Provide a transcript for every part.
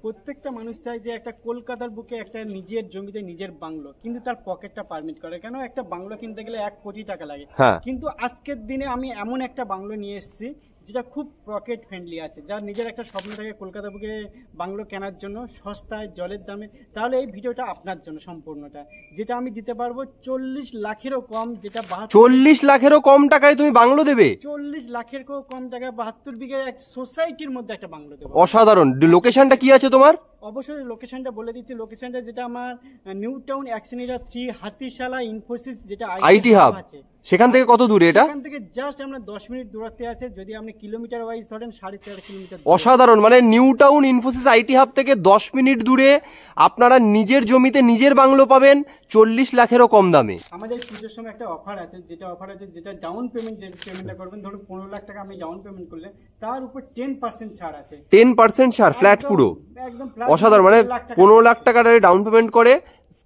প্রত্যেকটা মানুষ চায় যে একটা কলকাতার বুকে একটা নিজের জমিতে নিজের বাংলো, কিন্তু তার পকেটটা পারমিট করে কেন? একটা বাংলো কিনতে গেলে 1 কোটি টাকা লাগে। কিন্তু আজকের দিনে আমি এমন একটা বাংলো নিয়ে এসেছি যেটা খুব পকেট ফ্রেন্ডলি আছে, যার নিজের একটা স্বপ্ন থাকে কলকাতা বুকে বাংলো কেনার জন্য সস্তায় জলের দামে, তাহলে এই ভিডিওটা আপনার জন্য সম্পূর্ণটা। যেটা আমি দিতে পারবো 40 লাখেরও কম, যেটা 40 লাখেরও কম টাকায় তুমি বাংলো দেবে? 40 লাখেরও কম টাকায় 72 বিঘা এক সোসাইটির মধ্যে একটা বাংলো দেবো। অসাধারণ। লোকেশনটা কি আছে তোমার? অবশ্যই লোকেশনটা বলে দিচ্ছি। লোকেশনটা যেটা আমার নিউ টাউন অ্যাক্সিনিরা 3 হাতিশালা ইনফোসিস, যেটা আইটি হাব আছে, সেখান থেকে কত দূরে এটা? সেখান থেকে জাস্ট আমরা 10 মিনিট দূরত্বে আছে। যদি আপনি কিলোমিটার ওয়াইজ ধরেন 4.5 কিলোমিটার। অসাধারণ। মানে new Town Infosys IT hub থেকে 10 মিনিট দূরে আপনারা নিজের জমিতে নিজের বাংলো পাবেন 40 লাখেরও কম দামে। আমাদের পুজোর সময় একটা অফার আছে, যেটা ডাউন পেমেন্ট, যে পেমেন্টটা করবেন ধরুন 15 লাখ টাকা আমি ডাউন পেমেন্ট করলে তার উপর 10% ছাড় আছে। 10% ছাড় ফ্ল্যাট পুরো? একদম অসাধারণ। মানে 15 লাখ টাকা ডাউন পেমেন্ট করে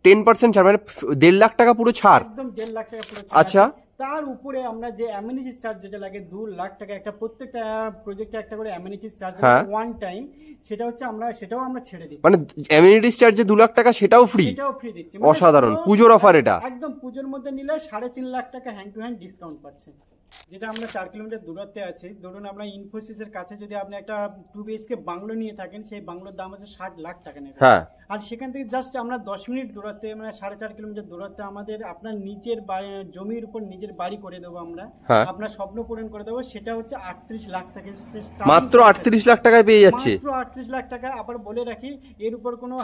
10% ছাড়, মানে 1.5 লাখ টাকা পুরো ছাড়। একদম 1.5 লাখ টাকা পুরো। আচ্ছা, তার উপরে আমরা যে অ্যামিনিটিস চার্জ যেটা লাগে 2 লাখ টাকা, একটা প্রত্যেকটা প্রজেক্টে একটা করে অ্যামিনিটিস চার্জ ওয়ান টাইম, সেটাও আমরা ছেড়ে দিচ্ছি। মানে অ্যামিনিটিস চার্জ যে 2 লাখ টাকা সেটাও ফ্রি দিচ্ছি। অসাধারণ পুজোর অফার এটা। একদম পুজোর মধ্যে নিলে 3.5 লাখ টাকা হ্যান্ড টু হ্যান্ড ডিসকাউন্ট পাচ্ছেন। যেটা আমরা 4 কিলোমিটার দূরত্বে আছে। ধরুন আমরা ইনফোসিসের কাছে যদি আপনি একটা 2 বিএইচকে বাংলো নিয়ে থাকেন, সেই বাংলোর দাম আছে 60 লাখ টাকা নেবে। আর সেখান থেকে জাস্ট আমরা 10 মিনিট দূরত্বে, মানে 4.5 কিলোমিটার দূরত্বে আমাদের আপনার নিজের জমির উপর নিজের বাড়ি করে দেবো আমরা, আপনার স্বপ্ন পূরণ করে দেবো। সেটা হচ্ছে 38 লাখ টাকা, মাত্র 38 লাখ টাকায় পেয়ে যাচ্ছে। মাত্র 38 লাখ টাকা। আবার বলে রাখি এর উপর কোনো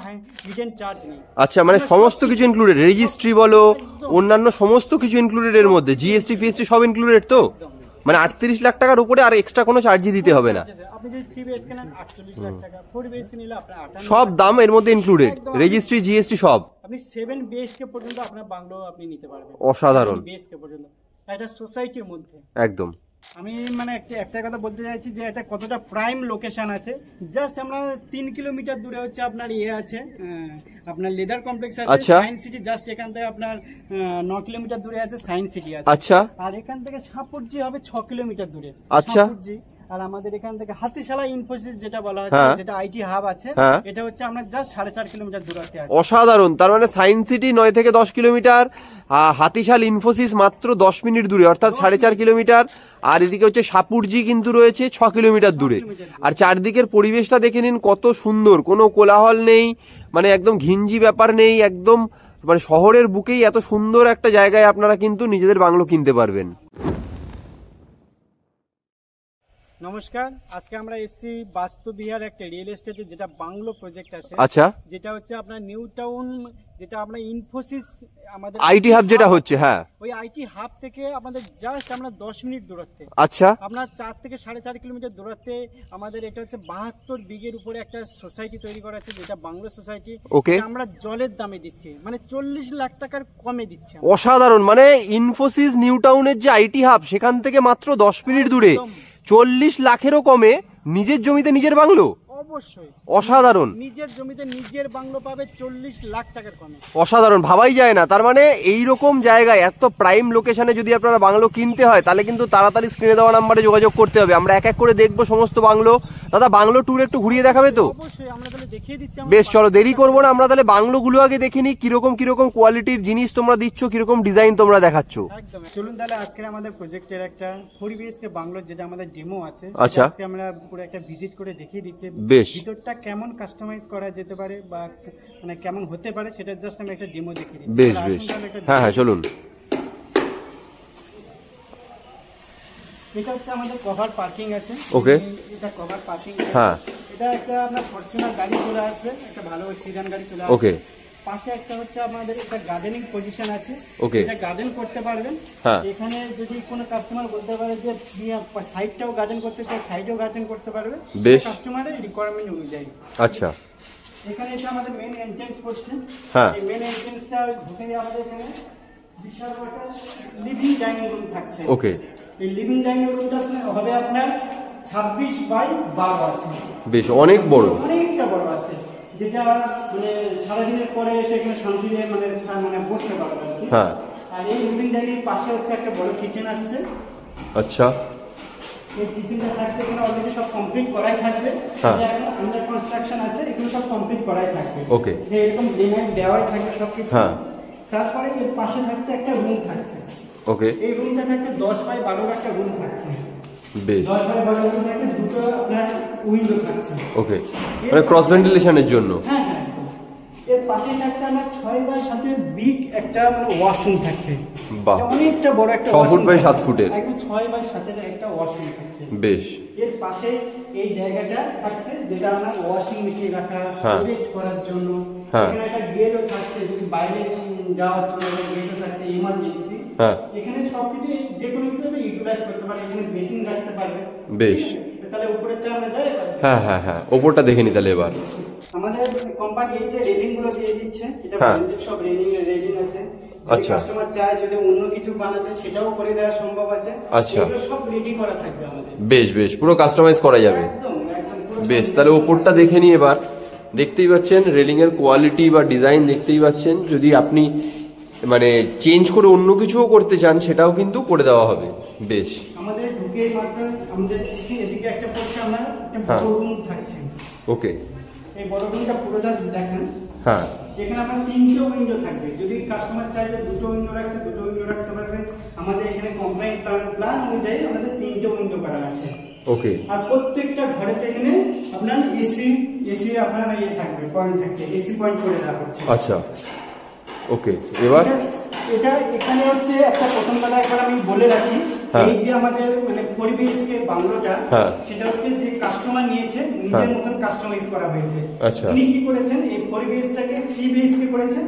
হিডেন চার্জ নেই। আচ্ছা, মানে সমস্ত কিছু ইনক্লুডেড, রেজিস্ট্রি বলো অন্যান্য সমস্ত কিছু ইনক্লুডেড এর মধ্যে, জিএসটি ফিএসটি সব ইনক্লুডেড তো? মানে 38 লাখ টাকার উপরে আর এক্সট্রা কোনো চার্জই দিতে হবে না। আপনি যদি 3 বিএইচকে নেন 48 লাখ টাকা, 4 বিএইচকে নিলে আপনার 58, সব দাম এর মধ্যে ইনক্লুডেড, রেজিস্ট্রি জিএসটি সব। আপনি 7 বিএইচকে পর্যন্ত আপনার বাংলো আপনি নিতে পারবেন। অসাধারণ। বিএইচকে পর্যন্ত এটা সোসাইটির মধ্যে একদম। আমি মানে একটা কথা বলতে চাইছি যে এটা কতটা প্রাইম লোকেশন আছে। জাস্ট আমরা 3 কিলোমিটার দূরে হচ্ছে আপনার আছে আপনার লেদার কমপ্লেক্স আছে, সায়েন্স সিটি। জাস্ট এখান থেকে আপনার 9 কিলোমিটার দূরে আছে সায়েন্স সিটি আছে। আচ্ছা। আর এখান থেকে সাপুরজি হবে 6 কিলোমিটার দূরে। আচ্ছা। আর আমাদের এখান থেকে হাতিশালা ইনফোসিস যেটা বলা হয়, যেটা আইটি হাব আছে, এটা হচ্ছে আমরা জাস্ট 4.5 কিলোমিটার দূরত্বে আছে। অসাধারণ। তার মানে সায়েন্স সিটি 9 থেকে 10 কিলোমিটার, হাতিশাল ইনফোসিস মাত্র 10 মিনিট দূরে, অর্থাৎ 4.5 কিলোমিটার। আর এদিকে হচ্ছে সাপুরজি কিন্তু রয়েছে 6 কিলোমিটার দূরে। আর চারদিকের পরিবেশটা দেখে নিন কত সুন্দর, কোনো কোলাহল নেই, মানে একদম ঘিঞ্জি ব্যাপার নেই, একদম মানে শহরের বুকেই এত সুন্দর একটা জায়গায় আপনারা কিন্তু নিজেদের বাংলো কিনতে পারবেন। নমস্কার, আজকে আমরা এসেছি বাস্তুবিহার একটা রিয়েল এস্টেটে, যেটা বাংলো প্রজেক্ট আছে। আচ্ছা। যেটা হচ্ছে আপনার নিউ টাউন, যেটা আমরা ইনফোসিস আমাদের আইটি হাব যেটা হচ্ছে, ওই আইটি হাব থেকে আমাদের জাস্ট আমরা 10 মিনিট দূরত্বে। আচ্ছা। আপনার 4 থেকে 4.5 কিলোমিটার দূরত্বে আমাদের এটা হচ্ছে 72 বিঘের উপরে একটা সোসাইটি তৈরি করা আছে, যেটা বাংলো সোসাইটি। আমরা জলের দামে দিচ্ছি, মানে 40 লাখ টাকার কমে দিচ্ছি। অসাধারণ। মানে ইনফোসিস নিউ টাউনের যে আইটি হাব, সেখান থেকে মাত্র 10 মিনিট দূরে 40 লাখেরও কমে নিজের জমিতে নিজের বাংলো। অবশ্যই অসাধারণ। নিজের জমিতে নিজের বাংলো পাবে 40 লাখ টাকার কমে। অসাধারণ, ভাবাই যায় না। তার মানে এইরকম জায়গায় এত প্রাইম লোকেশনে যদি আপনারা বাংলো কিনতে হয়, তাহলে কিন্তু তাড়াতাড়ি স্ক্রিনে দেওয়া নাম্বারে যোগাযোগ করতে হবে। আমরা এক এক করে দেখবো সমস্ত বাংলো। দাদা, বাংলো ট্যুর একটু ঘুরিয়ে দেখাবে তো? অবশ্যই, আমরা তাহলে দেখিয়ে দিচ্ছি। বেশ, চলো দেরি করবো না, আমরা তাহলে বাংলোগুলো আগে দেখে নিই, কিরকম কোয়ালিটির জিনিস তোমরা দিচ্ছ, কিরকম ডিজাইন তোমরা দেখাচ্ছ। একদম। চলুন তাহলে আজকে আমাদের প্রজেক্টের একটা 4 বিএইচকে বাংলো, যেটা আমাদের ডেমো আছে, আচ্ছা, আজকে আমরা পুরো একটা ভিজিট করে দেখিয়ে দিচ্ছি। বেশ। ভিতরটা কেমন কাস্টমাইজ করা যেতে পারে বা মানে কেমন হতে পারে, সেটা জাস্ট আমি একটা ডেমো দেখিয়ে দিচ্ছি। বেশ বেশ, হ্যাঁ চলুন। এটা হচ্ছে আমাদের কভার পার্কিং আছে। ওকে, এটা কভার পার্কিং। হ্যাঁ, এটা একটা আপনার ফরচুনার গাড়ি চলে আসবে, একটা ভালো সিডান গাড়ি চলে আসবে। ওকে। পাশে একটা হচ্ছে আমাদের একটা গার্ডেনিং পজিশন আছে। ওকে, এটা গার্ডেন করতে পারবেন। এখানে যদি কোনো কাস্টমার বলতে পারে যে সাইডটাও গার্ডেন করতে চায়, সাইডেও গার্ডেন করতে পারবে, বেশ, কাস্টমারের রিকোয়ারমেন্ট অনুযায়ী। আচ্ছা। এখানে এটা আমাদের মেইন এন্ট্রান্স পড়ছে। এই মেইন এন্ট্রান্সটা ঢুকে আমাদের এখানে বিশাল একটা লিভিং ডাইনিং রুম থাকছে। ওকে। এই লিভিং ডাইনিং রুমটা হবে আপনার 26 বাই 12 আছে। বেশ, অনেক বড়, অনেকটা বড় আছে, যেটা মানে সারাদিনের পরে এসে এখানে শান্তিতে মানে বসতে পারবে। আর এই লিভিং ডাইনিং পাশে হচ্ছে একটা বড় কিচেন আসছে। আচ্ছা। এই কিচেনটা থাকছে, এখানে অলরেডি সব কমপ্লিট করাই থাকবে, এখন আন্ডার কনস্ট্রাকশন আছে, এগুলো সব কমপ্লিট করাই থাকবে। ওকে, যে এরকম গ্রেনাইট দেওয়াই থাকবে সবকিছু। তারপরে এর পাশে থাকছে একটা রুম থাকছে। ওকে, এই রুমটা থাকছে 10 বাই 12 একটা রুম থাকছে। বেশ, 10 বাই 12 রুম থাকছে, দুটো আপনার উইন্ডো থাকছে। ওকে, মানে ক্রস ভেন্টিলেশনের জন্য। হ্যাঁ হ্যাঁ, এর পাশে থাকছে আমার 6 বাই 7 এর বিগ একটা মানে ওয়াশরুম থাকছে। বাহ, অনেকটা বড় একটা 6 ফুট বাই 7 ফুটের একদম 6 বাই 7 এর একটা ওয়াশরুম থাকছে। বেশ, এর পাশে এই জায়গাটা থাকছে যেটা আমরা ওয়াশিং মেশিন রাখা, স্টোরেজ করার জন্য। এখানে একটা গেটও থাকছে, যদি বাইরে যাওয়ার জন্য গেটও থাকছে ইমার্জেন্সি। এখানে সবকিছু যে কোনো কিছু ইউটিলাইজ করতে পারবে, এখানে বেসিন রাখতে পারবে। বেশ, তাহলে উপরেরটা আমরা যাই। হ্যাঁ হ্যাঁ হ্যাঁ, ওপরটা দেখে নি তাহলে এবার। আমাদের কোম্পানি এই যে রেলিং গুলো দিয়ে দিচ্ছে, এটা ব্র্যান্ডেড সব রেলিং আছে। আচ্ছা, কাস্টমার চায় যদি অন্য কিছু বানাতে সেটাও করে দেওয়া সম্ভব আছে। আচ্ছা, এগুলো সব রেডি করা থাকবে আমাদের। বেশ বেশ, পুরো কাস্টমাইজ করা যাবে। একদম একদম। বেশ, তাহলে ওপরটা দেখে নি এবার। দেখতেই পাচ্ছেন রেলিং এর কোয়ালিটি বা ডিজাইন দেখতেই পাচ্ছেন। যদি আপনি মানে চেঞ্জ করে অন্য কিছুও করতে চান সেটাও কিন্তু করে দেওয়া হবে। বেশ, আমাদের ঢুকে মাত্র আমাদের এদিকে একটা পড়ছে, আমরা একটা বড় রুম থাকছে। ওকে, এই বড় রুমটা পুরোটা দেখেন। হ্যাঁ, এখানে আমার 3টে উইন্ডো থাকবে। যদি কাস্টমার চায় যে 2টো উইন্ডো রাখতে 2টো উইন্ডো রাখতে পারবেন। আমাদের এখানে কোম্পানি প্ল্যান অনুযায়ী আমাদের 3টে উইন্ডো করা আছে। ওকে, আর প্রত্যেকটা ঘরেতে এখানে আপনার এসি আপনার ইয়ে থাকবে, পয়েন্ট থাকছে, এসি পয়েন্ট করে দেওয়া হচ্ছে। আচ্ছা, ওকে, এবার এটা এখানে হচ্ছে একটা প্রথম বেলা একবার আমি বলে রাখি, এই যে আমাদের মানে 4 BHK বাংলোটা, সেটা হচ্ছে যে কাস্টমার নিয়েছে নিজের মতন কাস্টমাইজ করা হয়েছে। উনি কি করেছেন, এই 4 BHK 3 BHK করেছেন।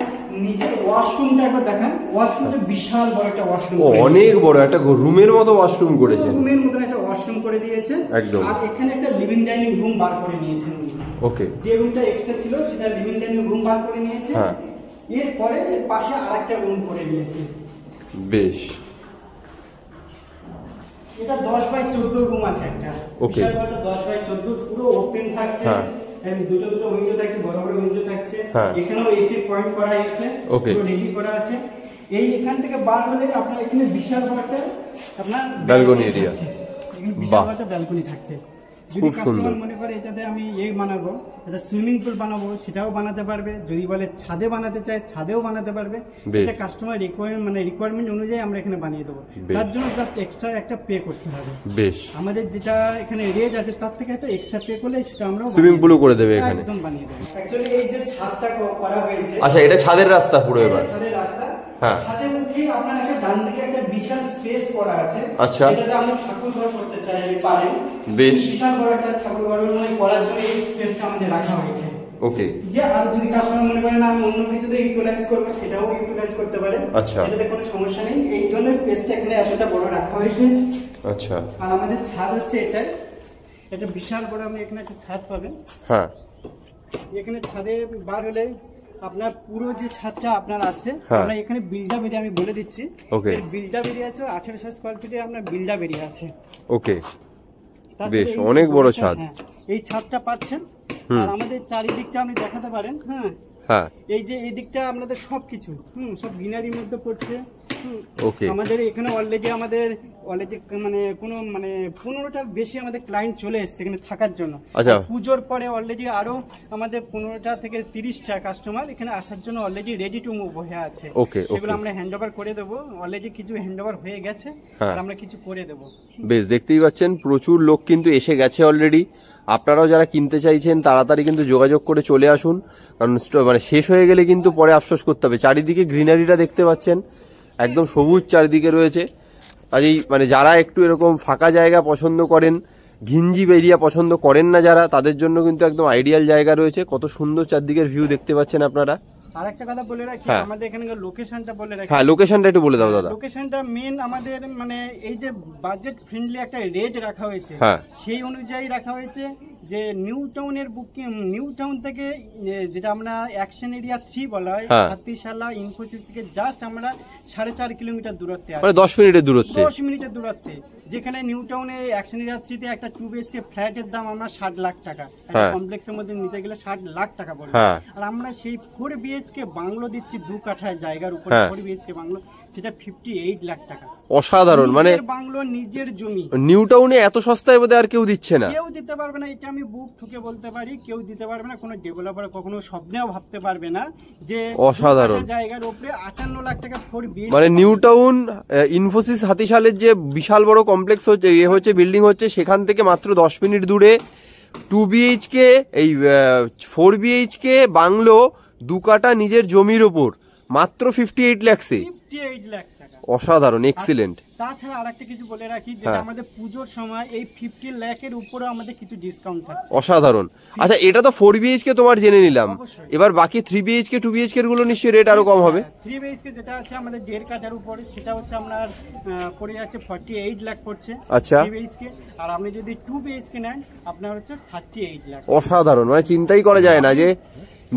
নিচের ওয়াশরুমটা একবার দেখেন, ওয়াশরুমটা বিশাল বড় একটা ওয়াশরুম, অনেক বড় একটা রুমের মতো ওয়াশরুম করেছেন, রুমের মতন একটা ওয়াশরুম করে দিয়েছে একদম। আর এখানে একটা লিভিং ডাইনিং রুম বার করে নিয়েছেন। ওকে, যে রুমটা এক্সট্রা ছিল সেটা লিভিং ডাইনিং রুম বার করে নিয়েছে। এরপরে এর পাশে আরেকটা রুম করে নিয়েছে। বেশ, এটা 10 বাই 14 রুম আছে একটা। ওকে, 10 বাই 14 পুরো ওপেন থাকছে। দুটো উইন্ডো থাকছে, বড় বড় উইন্ডো থাকছে। এখানেও এসি পয়েন্ট করা আছে, পুরো রেডি করা আছে। এই এখান থেকে বার হলে আপনার এখানে বিশাল বড় একটা আপনার ব্যালকনি এরিয়া, বিশাল বড় একটা ব্যালকনি থাকছে। যদি কাস্টমার মনে করে এটাতে আমি বানাবো, এটা সুইমিং পুল বানাবো, সেটাও বানাতে পারবে। যদি বলে ছাদে বানাতে চায় ছাদেও বানাতে পারবে। এটা কাস্টমার রিকোয়ারমেন্ট অনুযায়ী আমরা এখানে বানিয়ে দেবো। তার জন্য জাস্ট এক্সট্রা একটা পে করতে হবে। বেশ, আমাদের যেটা এখানে রেট আছে তার থেকে একটা এক্সট্রা পে করলে সেটা আমরা সুইমিং পুলও করে দেবে এখানে, একদম বানিয়ে দেবো। অ্যাকচুয়ালি এই যে ছাদটা করা হয়েছে, আচ্ছা, এটা ছাদের রাস্তা পুরো এবার। ছাদের রাস্তা, ছাদে উঠে আপনার একটা ডান দিকে একটা বিশাল স্পেস করা আছে। আচ্ছা, এটাতে আপনি ঠাকুর ঘর করতে চাইলে পারেন। বেশ, বিশাল বড় একটা ঠাকুর ঘর করার জন্য এই স্পেসটা আমাদের রাখা হয়েছে। ওকে, যে আর যদি কাস্টমার মনে করেন আমি অন্য কিছুতে ইউটিলাইজ করব, সেটাও ইউটিলাইজ করতে পারে। আচ্ছা, সেটাতে কোনো সমস্যা নেই। এই জন্য স্পেসটা এখানে এতটা বড় রাখা হয়েছে। আচ্ছা, আর আমাদের ছাদ হচ্ছে এটা বিশাল বড়। আপনি এখানে একটা ছাদ পাবেন। হ্যাঁ, এখানে ছাদে বার হলে আপনার পুরো যে ছাদটা আপনার আসছে, আমরা এখানে বিল্ডাপ এরিয়া আমি বলে দিচ্ছি। ওকে, বিল্ডাপ এরিয়া আছে 1800 স্কয়ার ফিটে আপনার বিল্ডাপ এরিয়া আছে। ওকে, বেশ, অনেক বড় ছাদ। এই ছাদটা পাচ্ছেন। আর আমাদের চারিদিকটা আপনি দেখাতে পারেন। হ্যাঁ, এই যে এই দিকটা আপনাদের সবকিছু সব গ্রিনারির মধ্যে পড়ছে। ওকে, আমাদের এখানে অলরেডি মানে কোনো 15টার বেশি আমাদের ক্লায়েন্ট চলে এসেছে এখানে থাকার জন্য। আচ্ছা, পুজোর পরে অলরেডি আরো আমাদের 15টা থেকে 30টা কাস্টমার এখানে আসার জন্য অলরেডি রেডি টু মুভ হয়ে আছে। ওকে, সেগুলো আমরা হ্যান্ডওভার করে দেবো। অলরেডি কিছু হ্যান্ডওভার হয়ে গেছে, আর আমরা কিছু করে দেবো। বেশ, দেখতেই পাচ্ছেন প্রচুর লোক কিন্তু এসে গেছে অলরেডি। আপনারাও যারা কিনতে চাইছেন তাড়াতাড়ি কিন্তু যোগাযোগ করে চলে আসুন, কারণ শেষ হয়ে গেলে কিন্তু পরে আফসোস করতে হবে। চারিদিকে গ্রিনারিটা দেখতে পাচ্ছেন, একদম সবুজ চারিদিকে রয়েছে। আর এই যারা একটু এরকম ফাঁকা জায়গা পছন্দ করেন, ঘিঞ্জি এরিয়া পছন্দ করেন না যারা, তাদের জন্য কিন্তু একদম আইডিয়াল জায়গা রয়েছে। কত সুন্দর চারদিকের ভিউ দেখতে পাচ্ছেন আপনারা। আরেকটা কথা বলে রাখি, আমাদের এখানে লোকেশনটা বলে রাখি। হ্যাঁ, লোকেশনটা একটু বলে দাও দাদা। লোকেশনটা মেন আমাদের এই যে বাজেট ফ্রেন্ডলি একটা রেট রাখা হয়েছে, সেই অনুযায়ী রাখা হয়েছে। যে নিউ টাউন থেকে যেটা আমরা অ্যাকশন এরিয়া 3 বলা হয়, হাতিশালা ইনফোসিস থেকে জাস্ট আমরা 4.5 কিলোমিটার দূরত্বে আছে। 10 মিনিটের দূরত্বে। 10 মিনিটের দূরত্বে। যেখানে নিউ টাউনে অ্যাকশন এরিয়া 3 তে একটা 2 BHK ফ্ল্যাটের দাম আমরা 60 লাখ টাকা, একটা কমপ্লেক্সের মধ্যে নিতে গেলে 60 লাখ টাকা পড়বে। আর আমরা সেই 4 BHK বাংলো দিচ্ছি 2 কাঠা জায়গার উপরে 4 BHK বাংলো, সেটা 58 লাখ টাকা। অসাধারণ, মানে বাংলো নিজের জমি। নিউ টাউনে এত সস্তায় বোধহয় আর কেউ দিচ্ছে না, কেউ দিতে পারবে না, এটা আমি বুক ঠুকে বলতে পারি, কেউ দিতে পারবে না। কোনো ডেভেলপার কখনো স্বপ্নেও ভাবতে পারবে না যে অসাধারণ জায়গার উপরে 58 লাখ টাকা 4B, মানে নিউ টাউন ইনফোসিস হাতিশালের যে বিশাল বড় কমপ্লেক্স হচ্ছে, হচ্ছে বিল্ডিং হচ্ছে, সেখান থেকে মাত্র 10 মিনিট দূরে 2 BHK এই 4 BHK বাংলো 2 কাঠা নিজের জমির ওপর মাত্র 58 লাখে। 58 লাখ টাকা, অসাধারণ, এক্সিলেন্ট। তাছাড়া আরেকটা কিছু বলে রাখি, যেটা আমাদের পুজোর সময় এই 50 লাখের উপরে আমাদের কিছু ডিসকাউন্ট থাকছে। অসাধারণ। আচ্ছা, এটা তো 4 BHK তোমার জেনে নিলাম, এবার বাকি 3 BHK 2 BHK এর গুলো নিশ্চয়ই রেট আরো কম হবে। 3 BHK যেটা আছে আমাদের 1.5 কাঠার উপরে, সেটা হচ্ছে আপনার পড়ে যাচ্ছে 48 লাখ পড়ছে। আচ্ছা, 3 BHK। আর আপনি যদি 2 BHK নেন আপনার হচ্ছে 38 লাখ। অসাধারণ, মানে চিন্তাই করা যায় না যে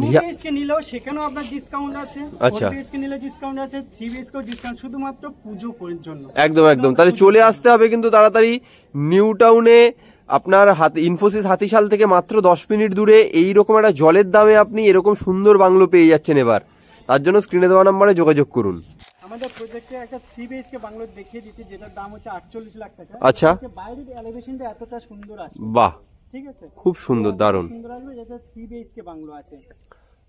2 BHK নিলেও সেখানেও আপনার ডিসকাউন্ট আছে, 4 BHK নিলে ডিসকাউন্ট আছে, 3 BHK ডিসকাউন্ট, শুধুমাত্র পুজো করার জন্য। একদম একদম, তাহলে চলে আসতে হবে কিন্তু তাড়াতাড়ি নিউ টাউনে। আপনার ইনফোসিস হাতিশাল থেকে মাত্র 10 মিনিট দূরে এইরকম একটা জলের দামে আপনি এরকম সুন্দর বাংলো পেয়ে যাচ্ছেন। এবার তার জন্য স্ক্রিনে দেওয়া নম্বরে যোগাযোগ করুন। আমাদের প্রজেক্টে একটা 3 BHK বাংলো দেখিয়ে দিচ্ছি, যেটার দাম হচ্ছে 48 লাখ টাকা। আচ্ছা, বাইরের এলিভেশনটা এতটা সুন্দর আসবে, বাহ, ঠিক আছে, খুব সুন্দর, দারুণ সুন্দর আসবে। যেটা 3 BHK বাংলো আছে,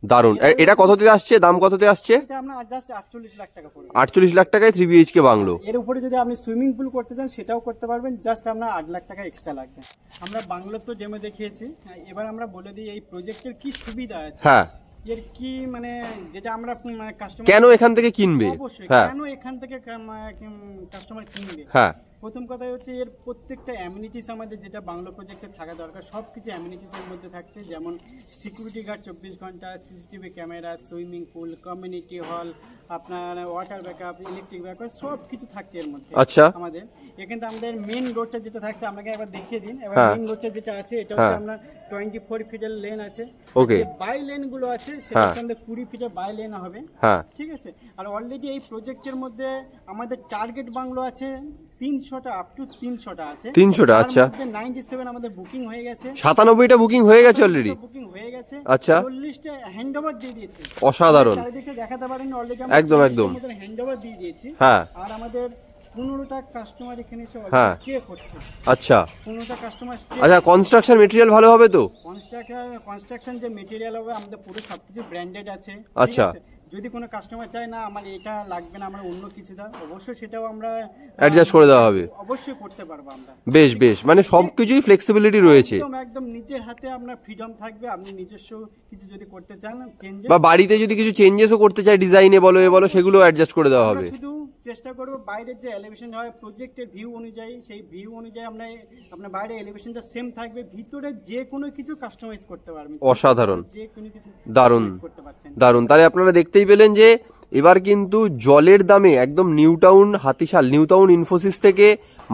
দারুণ। এটা কততে আসছে, দাম কততে আসছে? এটা আপনার জাস্ট 48 লাখ টাকা পড়বে। 48 লাখ টাকায় 3 BHK বাংলো। এর উপরে যদি আপনি সুইমিং পুল করতে চান সেটাও করতে পারবেন, জাস্ট আপনার 8 লাখ টাকা এক্সট্রা লাগবে। আমরা বাংলো তো ডেমো দেখিয়েছি, এবার আমরা বলে দিই এই প্রজেক্টের কি সুবিধা আছে। হ্যাঁ, এর কি মানে যেটা আমরা কাস্টমার কেন এখান থেকে কিনবে, অবশ্যই কেন এখান থেকে কাস্টমার কিনবে। হ্যাঁ, প্রথম কথা হচ্ছে এর প্রত্যেকটা অ্যামিনিটিস আমাদের যেটা বাংলো প্রজেক্টে থাকা দরকার সব কিছু অ্যামিনিটিসের মধ্যে থাকছে, যেমন সিকিউরিটি গার্ড 24 ঘন্টা, CCTV camera, swimming pool, community hall, আপনার ওয়াটার ব্যাকআপ, ইলেকট্রিক ব্যাকআপ, সব কিছু থাকছে এর মধ্যে। আচ্ছা, আমাদের এখানে আমাদের মেইন রোডটা যেটা থাকছে আপনাকে একবার দেখিয়ে দিন। এবার মেইন রোডটা যেটা আছে এটা হচ্ছে আপনার 24 ফিটের লেন আছে। ওকে, বাই লেন গুলো আছে সেটা আমাদের 20 ফিটের বাই লেন হবে, ঠিক আছে। আর অলরেডি এই প্রজেক্টের মধ্যে আমাদের টার্গেট বাংলো আছে 300টা, আপ টু 300টা আছে। 300টা, আচ্ছা। 97 আমাদের বুকিং হয়ে গেছে, 97টা বুকিং হয়ে গেছে অলরেডি, বুকিং হয়ে গেছে। আচ্ছা, 40টা হ্যান্ডওভার দিয়ে দিয়েছি। অসাধারণ, চারিদিকে দেখাতে পারেন অলরেডি একদম একদম হ্যান্ডওভার দিয়ে দিয়েছি। হ্যাঁ, আর আমাদের 15টা কাস্টমার এখানে এসে স্টে করছে। আচ্ছা, 15টা কাস্টমার স্টে। আচ্ছা, কনস্ট্রাকশন ম্যাটেরিয়াল ভালো হবে তো? কনস্ট্রাকশন যে ম্যাটেরিয়াল হবে আমাদের পুরো সবকিছু ব্র্যান্ডেড আছে। আচ্ছা, যদি কোনো কাস্টমার চায় না আমার এটা লাগবে না, আমরা অন্য কিছু দাও, অবশ্যই সেটাও আমরা অ্যাডজাস্ট করে দেওয়া হবে, অবশ্যই করতে পারবো আমরা। বেশ বেশ, মানে সবকিছুই ফ্লেক্সিবিলিটি রয়েছে, একদম একদম নিজের হাতে আপনার ফ্রিডম থাকবে। আপনি নিজস্ব কিছু যদি করতে চান চেঞ্জেস, বা বাড়িতে যদি কিছু চেঞ্জেসও করতে চাই, ডিজাইনে বলো এ বলো, সেগুলো অ্যাডজাস্ট করে দেওয়া হবে। শুধু চেষ্টা করব বাইরের যে এলিভেশন হয় প্রজেক্টের ভিউ অনুযায়ী, সেই ভিউ অনুযায়ী আমরা আপনার বাইরে এলিভেশনটা সেম থাকবে, ভিতরে যে কোনো কিছু কাস্টমাইজ করতে পারবেন। অসাধারণ, যে কোনো কিছু দারুণ করতে পারছেন, দারুণ। তাহলে আপনারা দেখতেই পেলেন যে এবার কিন্তু জলের দামে একদম New Town Hatishal, New Town Infosys থেকে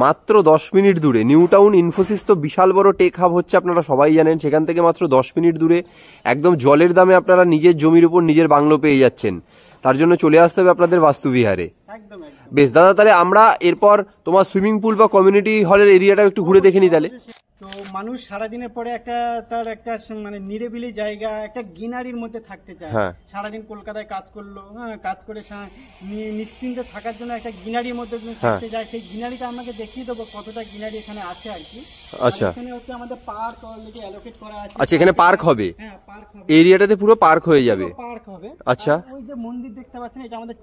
মাত্র 10 মিনিট দূরে। নিউ টাউন ইনফোসিস তো বিশাল বড় টেক হাব হচ্ছে, আপনারা সবাই জানেন। সেখান থেকে মাত্র 10 মিনিট দূরে একদম জলের দামে আপনারা নিজের জমির উপর নিজের বাংলো পেয়ে যাচ্ছেন। তার জন্য চলে আসতে হবে আপনাদের বাস্তুবিহারে। একদম বেশ দাদা, তাহলে আমরা এরপর তোমার সুইমিং পুল বা কমিউনিটি হলের এরিয়াটা একটু ঘুরে দেখে নিই তাহলে। তো মানুষ সারাদিনের পরে তার একটা মানে নিরিবিলি জায়গা, একটা গ্রিনারির মধ্যে থাকতে চায়। সারাদিন কলকাতায় কাজ করলো, কাজ করে নিশ্চিন্তে থাকার জন্য একটা গ্রিনারির মধ্যে থাকতে যায়। সেই গ্রিনারিটা আমাকে দেখিয়ে দেবো কতটা গ্রিনারি এখানে আছে আর কি। আচ্ছা, এখানে হচ্ছে আমাদের পার্ক অলরেডি অ্যালোকেট করা আছে। আচ্ছা, এখানে পার্ক হবে? হ্যাঁ, পার্ক হবে, এরিয়াটাতে পুরো পার্ক হয়ে যাবে। পার্ক হবে। আচ্ছা, ওই যে মন্দির দেখতে পাচ্ছেন এটা আমাদের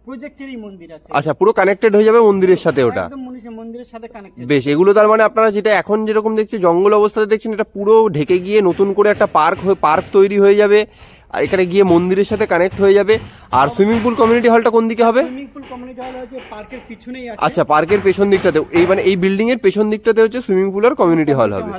প্রজেক্টেরই মন্দির আছে। আচ্ছা, পুরো কানেক্টেড হয়ে যাবে মন্দিরের সাথে, ওটা একদম মন্দিরের সাথে কানেক্টেড। বেশ, এগুলো তার মানে আপনারা যেটা এখন যেরকম দেখছেন জঙ্গল অবস্থাতে দেখছেন, এটা পুরো ঢেকে গিয়ে নতুন করে একটা পার্ক তৈরি হয়ে যাবে, আর এখানে গিয়ে মন্দিরের সাথে কানেক্ট হয়ে যাবে। আর সুইমিং পুল কমিউনিটি হলটা কোন দিকে হবে? সুইমিং পুল কমিউনিটি হল হচ্ছে পার্কের পিছনেই আছে। আচ্ছা, পার্কের পেছন দিকটাতে, এই মানে এই বিল্ডিং এর পেছন দিকটাতে হচ্ছে সুইমিং পুল আর কমিউনিটি হল হবে।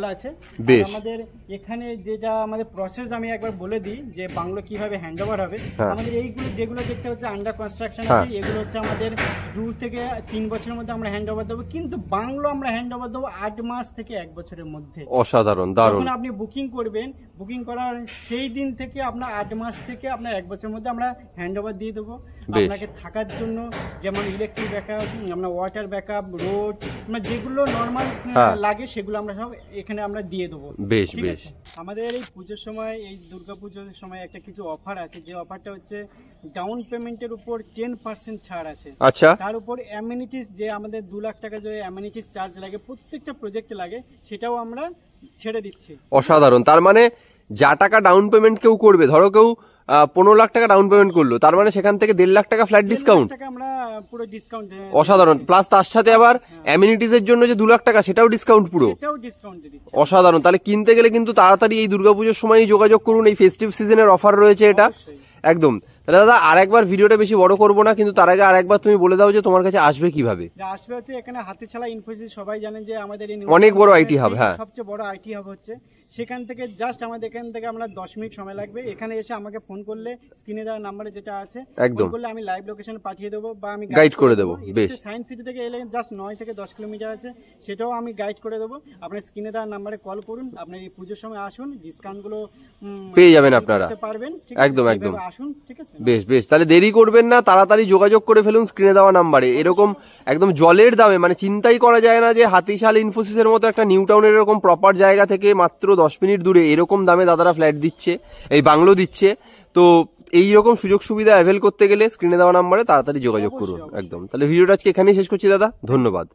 বেশ, আমাদের এখানে যেটা আমাদের প্রসেস আমি একবার বলে দিই যে বাংলো কিভাবে হ্যান্ডওভার হবে। আমাদের এইগুলো যেগুলো দেখতে হচ্ছে আন্ডার কনস্ট্রাকশন আছে, এগুলো হচ্ছে আমাদের 2 থেকে 3 বছরের মধ্যে আমরা হ্যান্ডওভার দেবো। কিন্তু বাংলো আমরা হ্যান্ডওভার দেবো 8 মাস থেকে 1 বছরের মধ্যে। অসাধারণ, দারুণ। আপনি বুকিং করবেন, বুকিং করার সেই দিন থেকে আপনার 8 মাস থেকে আপনার 1 বছরের মধ্যে আমরা হ্যান্ড ওভার দিয়ে দেবো। আপনাকে থাকার জন্য যেমন ইলেকট্রিক ব্যাকআপ, আমরা ওয়াটার ব্যাকআপ, রোড, মানে যেগুলো নর্মাল লাগে সেগুলো আমরা সব এখানে আমরা দিয়ে দেবো। বেশ ঠিক বেশ। আছে। আমাদের এই পুজোর সময়, এই দুর্গাপুজোর সময় একটা কিছু অফার আছে, যে অফারটা হচ্ছে ডাউন পেমেন্টের উপর 10% ছাড় আছে। আচ্ছা, তার উপর অ্যামেনিটিস, যে আমাদের 2 লাখ টাকা যে অ্যামেনিটিস চার্জ লাগে প্রত্যেকটা প্রজেক্টে লাগে, সেটাও আমরা ছেড়ে দিচ্ছি। অসাধারণ। তার মানে যা টাকা ডাউন পেমেন্ট কেউ করবে, ধরো কেউ 15 লাখ টাকা ডাউন পেমেন্ট করলো, তার মানে সেখান থেকে 1.5 লাখ টাকা ফ্ল্যাট ডিসকাউন্ট। আমরা পুরো ডিসকাউন্ট। অসাধারণ। প্লাস তার সাথে আবার অ্যামিনিটিস এর জন্য যে 2 লাখ টাকা সেটাও ডিসকাউন্ট পুরো। সেটাও ডিসকাউন্ট দিচ্ছি। অসাধারণ। তাহলে কিনতে গেলে কিন্তু তাড়াতাড়ি এই দুর্গাপুজোর সময়ই যোগাযোগ করুন, এই ফেস্টিভ সিজনের অফার রয়েছে এটা একদম। তাহলে দাদা আরেকবার ভিডিওটা বেশি বড় করবো না, কিন্তু তার আগে আরেকবার তুমি বলে দাও যে তোমার কাছে আসবে কিভাবে। আসবে হচ্ছে এখানে হাতিশালা ইনফোসিস, সবাই জানেন যে আমাদের এই অনেক বড় আইটি হাব। হ্যাঁ, সবচেয়ে বড় আইটি হাব হচ্ছে সেখান থেকে জাস্ট আমাদের এখান থেকে আমরা 10 মিনিট সময় লাগবে। এখানে এসে আমাকে ফোন করলে স্ক্রিনে দেওয়া নাম্বারে যেটা আছে একদম ফোন করলে আমি লাইভ লোকেশন পাঠিয়ে দেবো বা আমি গাইড করে দেবো। বেশ। সায়েন্স সিটি থেকে এলে জাস্ট 9 থেকে 10 কিলোমিটার আছে, সেটাও আমি গাইড করে দেবো। আপনার স্ক্রিনে দেওয়া নাম্বারে কল করুন, আপনার এই পুজোর সময় আসুন, ডিসকাউন্ট গুলো পেয়ে যাবেন আপনারা। পারবেন। একদম একদম আসুন, ঠিক আছে। বেশ বেশ। তাহলে দেরি করবেন না, তাড়াতাড়ি যোগাযোগ করে ফেলুন স্ক্রিনে দেওয়া নাম্বারে। এরকম একদম জলের দামে, মানে চিন্তাই করা যায় না যে হাতিশাল ইনফোসিসের মতো একটা নিউ টাউনের এরকম প্রপার জায়গা থেকে মাত্র 10 মিনিট দূরে এরকম দামে দাদারা ফ্ল্যাট দিচ্ছে, এই বাংলো দিচ্ছে। তো এই রকম সুযোগ সুবিধা অ্যাভেল করতে গেলে স্ক্রিনে দেওয়া নাম্বারে তাড়াতাড়ি যোগাযোগ করুন একদম। তাহলে ভিডিওটা আজকে এখানেই শেষ করছি দাদা, ধন্যবাদ।